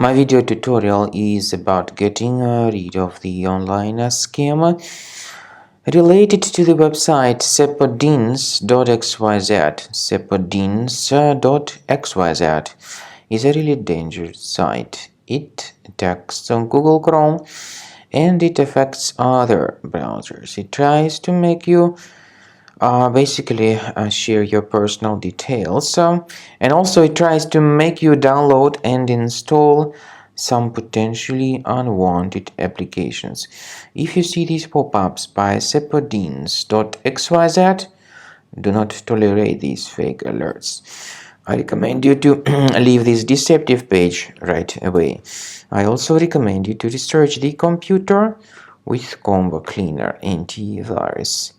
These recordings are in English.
My video tutorial is about getting rid of the online scam related to the website Cepodins.xyz. Cepodins.xyz is a really dangerous site. It attacks on Google Chrome and it affects other browsers. It tries to make you basically share your personal details, and also it tries to make you download and install some potentially unwanted applications. If you see these pop-ups by Cepodins.xyz, do not tolerate these fake alerts. I recommend you to leave this deceptive page right away. I also recommend you to research the computer with Combo Cleaner antivirus.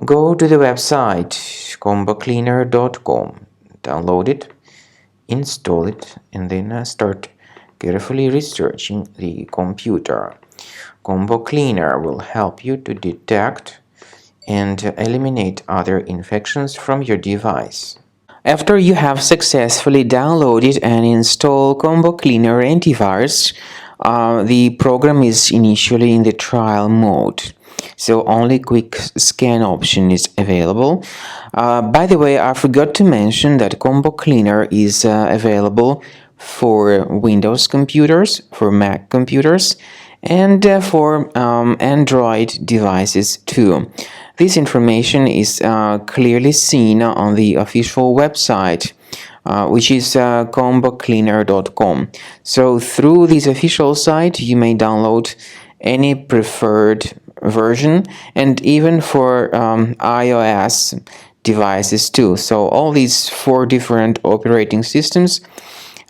Go to the website combocleaner.com, download it, install it, and then start carefully researching the computer. Combo Cleaner will help you to detect and eliminate other infections from your device. After you have successfully downloaded and installed Combo Cleaner antivirus, the program is initially in the trial mode. So only quick scan option is available. By the way, I forgot to mention that Combo Cleaner is available for Windows computers, for Mac computers, and for Android devices too. This information is clearly seen on the official website, which is combocleaner.com. So through this official site, you may download any preferred version, and even for iOS devices too. So all these 4 different operating systems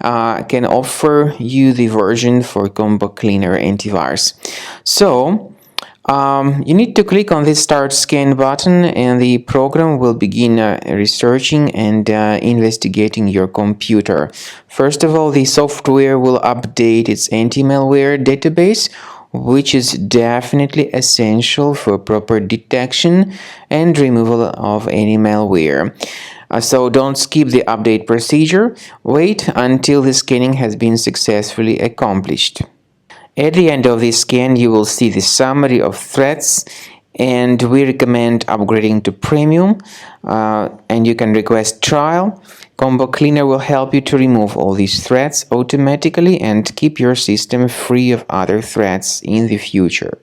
can offer you the version for Combo Cleaner antivirus. So you need to click on the Start Scan button, and the program will begin researching and investigating your computer. First of all, the software will update its anti-malware database, which is definitely essential for proper detection and removal of any malware. So don't skip the update procedure. Wait until the scanning has been successfully accomplished. At the end of the scan, you will see the summary of threats, and we recommend upgrading to Premium, and you can request trial. Combo Cleaner will help you to remove all these threats automatically and keep your system free of other threats in the future.